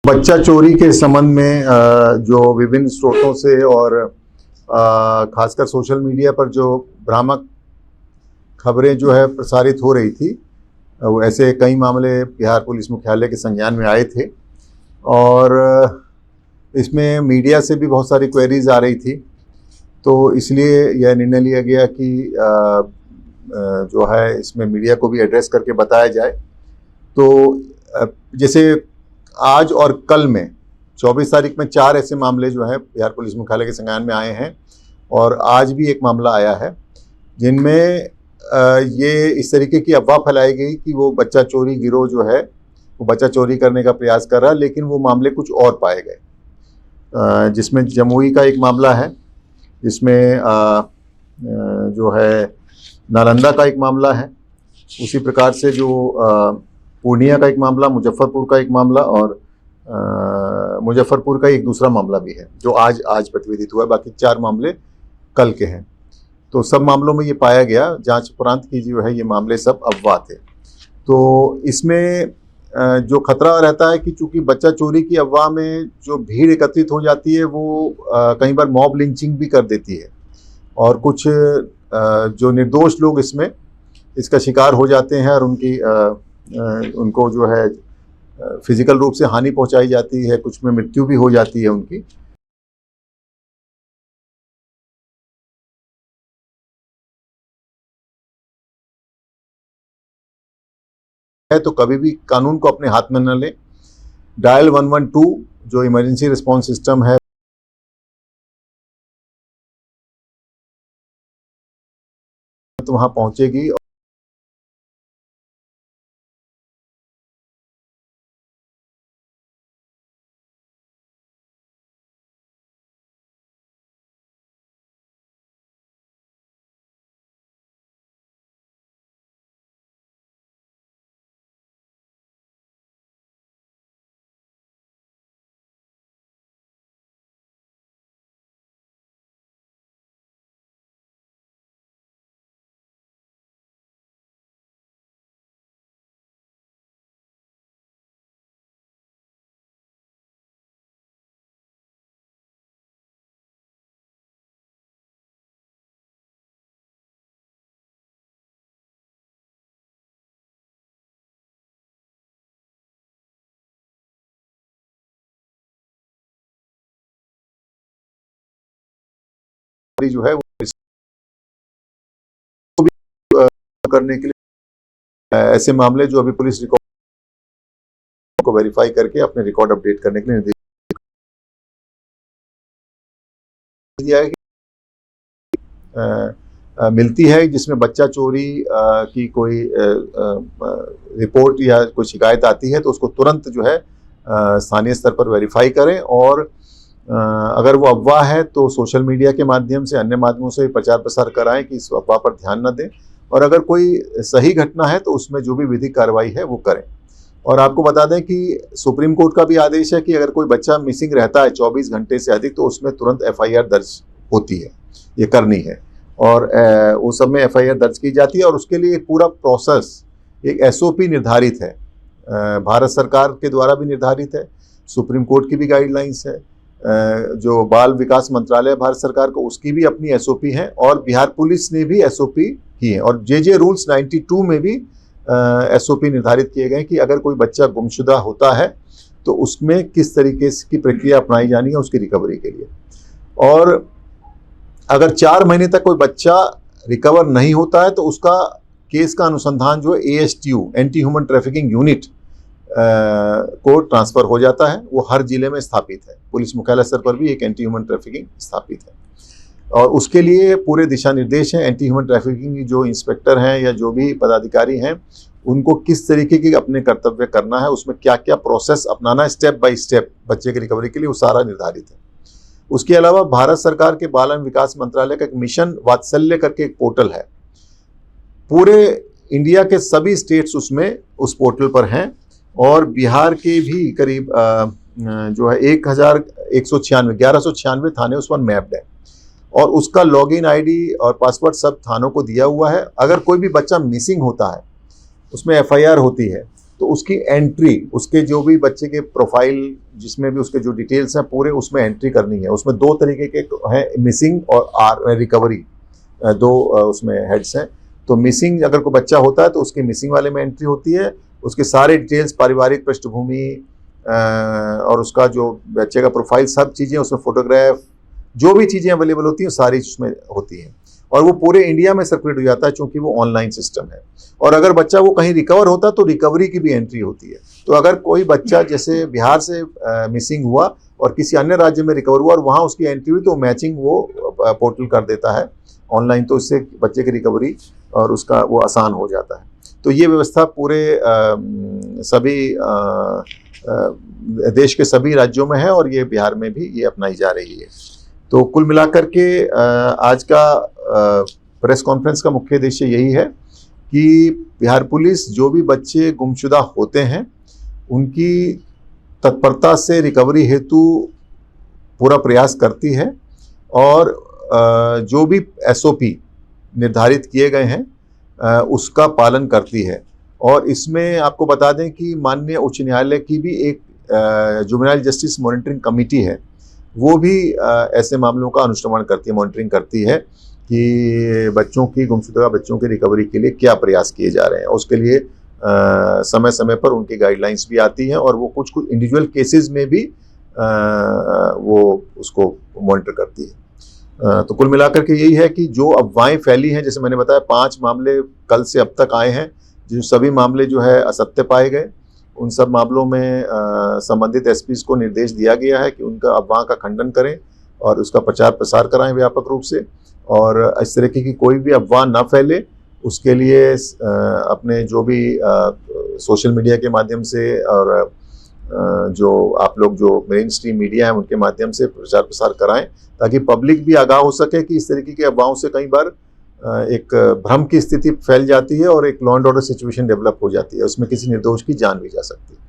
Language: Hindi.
बच्चा चोरी के संबंध में जो विभिन्न स्रोतों से और खासकर सोशल मीडिया पर जो भ्रामक खबरें जो है प्रसारित हो रही थी, वो ऐसे कई मामले बिहार पुलिस मुख्यालय के संज्ञान में आए थे और इसमें मीडिया से भी बहुत सारी क्वेरीज आ रही थी। तो इसलिए यह निर्णय लिया गया कि जो है इसमें मीडिया को भी एड्रेस करके बताया जाए। तो जैसे आज और कल में 24 तारीख में 4 ऐसे मामले जो हैं बिहार पुलिस मुख्यालय के संज्ञान में आए हैं और आज भी एक मामला आया है जिनमें ये इस तरीके की अफवाह फैलाई गई कि वो बच्चा चोरी गिरोह जो है वो बच्चा चोरी करने का प्रयास कर रहा है, लेकिन वो मामले कुछ और पाए गए। जिसमें जमुई का एक मामला है, जिसमें जो है नालंदा का एक मामला है, उसी प्रकार से जो पूर्णिया का एक मामला, मुजफ्फरपुर का एक मामला और मुजफ्फरपुर का एक दूसरा मामला भी है जो आज प्रतिवेदित हुआ है। बाकी 4 मामले कल के हैं। तो सब मामलों में ये पाया गया, जांच उपरांत की जो है ये मामले सब अफवाह थे। तो इसमें जो खतरा रहता है कि चूंकि बच्चा चोरी की अफवाह में जो भीड़ एकत्रित हो जाती है वो कई बार मॉब लिंचिंग भी कर देती है और कुछ जो निर्दोष लोग इसका शिकार हो जाते हैं और उनको जो है फिजिकल रूप से हानि पहुंचाई जाती है, कुछ में मृत्यु भी हो जाती है उनकी। तो कभी भी कानून को अपने हाथ में न लें। डायल 112 जो इमरजेंसी रिस्पांस सिस्टम है तो वहां पहुंचेगी। जो है वो करने के लिए ऐसे मामले जो अभी पुलिस रिकॉर्ड को वेरीफाई करके अपने रिकॉर्ड अपडेट करने के लिए निर्देश दिया है कि मिलती है जिसमें बच्चा चोरी की कोई रिपोर्ट या कोई शिकायत आती है तो उसको तुरंत जो है स्थानीय स्तर पर वेरीफाई करें और अगर वो अफवाह है तो सोशल मीडिया के माध्यम से, अन्य माध्यमों से प्रचार प्रसार कराएं कि इस अफवाह पर ध्यान न दें और अगर कोई सही घटना है तो उसमें जो भी विधिक कार्रवाई है वो करें। और आपको बता दें कि सुप्रीम कोर्ट का भी आदेश है कि अगर कोई बच्चा मिसिंग रहता है 24 घंटे से अधिक तो उसमें तुरंत FIR दर्ज होती है, ये करनी है और उस सब में FIR दर्ज की जाती है और उसके लिए एक पूरा प्रोसेस, एक SOP निर्धारित है, भारत सरकार के द्वारा भी निर्धारित है, सुप्रीम कोर्ट की भी गाइडलाइंस है, जो बाल विकास मंत्रालय भारत सरकार को उसकी भी अपनी SOP है और बिहार पुलिस ने भी SOP की है और JJ रूल्स 92 में भी SOP निर्धारित किए गए कि अगर कोई बच्चा गुमशुदा होता है तो उसमें किस तरीके की प्रक्रिया अपनाई जानी है उसकी रिकवरी के लिए। और अगर 4 महीने तक कोई बच्चा रिकवर नहीं होता है तो उसका केस का अनुसंधान जो है ASTU anti human trafficking unit को ट्रांसफर हो जाता है। वो हर जिले में स्थापित है, पुलिस मुख्यालय स्तर पर भी एक एंटी ह्यूमन ट्रैफिकिंग स्थापित है और उसके लिए पूरे दिशा निर्देश हैं। एंटी ह्यूमन ट्रैफिकिंग जो इंस्पेक्टर हैं या जो भी पदाधिकारी हैं उनको किस तरीके की अपने कर्तव्य करना है, उसमें क्या क्या प्रोसेस अपनाना है स्टेप बाय स्टेप बच्चे की रिकवरी के लिए, वो सारा निर्धारित है। उसके अलावा भारत सरकार के बाल एवं विकास मंत्रालय का एक मिशन वात्सल्य करके एक पोर्टल है, पूरे इंडिया के सभी स्टेट्स उसमें उस पोर्टल पर हैं और बिहार के भी करीब जो है 1196 थाने उस पर मैप्ड है और उसका लॉगिन ID और पासवर्ड सब थानों को दिया हुआ है। अगर कोई भी बच्चा मिसिंग होता है उसमें FIR होती है तो उसकी एंट्री, उसके जो भी बच्चे के प्रोफाइल जिसमें भी उसके जो डिटेल्स हैं पूरे उसमें एंट्री करनी है। उसमें दो तरीके के हैं, मिसिंग और रिकवरी, दो उसमें हेड्स हैं। तो मिसिंग अगर कोई बच्चा होता है तो उसकी मिसिंग वाले में एंट्री होती है, उसके सारे डिटेल्स, पारिवारिक पृष्ठभूमि और उसका जो बच्चे का प्रोफाइल, सब चीज़ें उसमें, फोटोग्राफ, जो भी चीज़ें अवेलेबल होती हैं सारी उसमें होती हैं और वो पूरे इंडिया में सर्कुलेट हो जाता है क्योंकि वो ऑनलाइन सिस्टम है। और अगर बच्चा वो कहीं रिकवर होता तो रिकवरी की भी एंट्री होती है। तो अगर कोई बच्चा जैसे बिहार से मिसिंग हुआ और किसी अन्य राज्य में रिकवर हुआ और वहाँ उसकी एंट्री हुई तो मैचिंग वो पोर्टल कर देता है ऑनलाइन, तो इससे बच्चे की रिकवरी और उसका वो आसान हो जाता है। तो ये व्यवस्था पूरे सभी देश के सभी राज्यों में है और ये बिहार में भी ये अपनाई जा रही है। तो कुल मिलाकर के आज का प्रेस कॉन्फ्रेंस का मुख्य उद्देश्य यही है कि बिहार पुलिस जो भी बच्चे गुमशुदा होते हैं उनकी तत्परता से रिकवरी हेतु पूरा प्रयास करती है और जो भी SOP निर्धारित किए गए हैं उसका पालन करती है। और इसमें आपको बता दें कि माननीय उच्च न्यायालय की भी एक जुवेनाइल जस्टिस मॉनिटरिंग कमेटी है, वो भी ऐसे मामलों का अनुश्रवण करती है, मॉनिटरिंग करती है कि बच्चों की, गुमशुदा बच्चों की रिकवरी के लिए क्या प्रयास किए जा रहे हैं। उसके लिए समय समय पर उनकी गाइडलाइंस भी आती हैं और वो कुछ इंडिविजुअल केसेस में भी वो उसको मॉनिटर करती है। तो कुल मिलाकर के यही है कि जो अफवाहें फैली हैं, जैसे मैंने बताया 5 मामले कल से अब तक आए हैं, जो सभी मामले जो है असत्य पाए गए, उन सब मामलों में संबंधित SPs को निर्देश दिया गया है कि उनका अफवाह का खंडन करें और उसका प्रचार प्रसार कराएं व्यापक रूप से, और इस तरीके की कोई भी अफवाह ना फैले उसके लिए अपने जो भी सोशल मीडिया के माध्यम से और जो आप लोग जो मेन स्ट्रीम मीडिया है उनके माध्यम से प्रचार प्रसार कराएं ताकि पब्लिक भी आगाह हो सके कि इस तरीके के अफवाहों से कई बार एक भ्रम की स्थिति फैल जाती है और एक law and order situation develop हो जाती है, उसमें किसी निर्दोष की जान भी जा सकती है।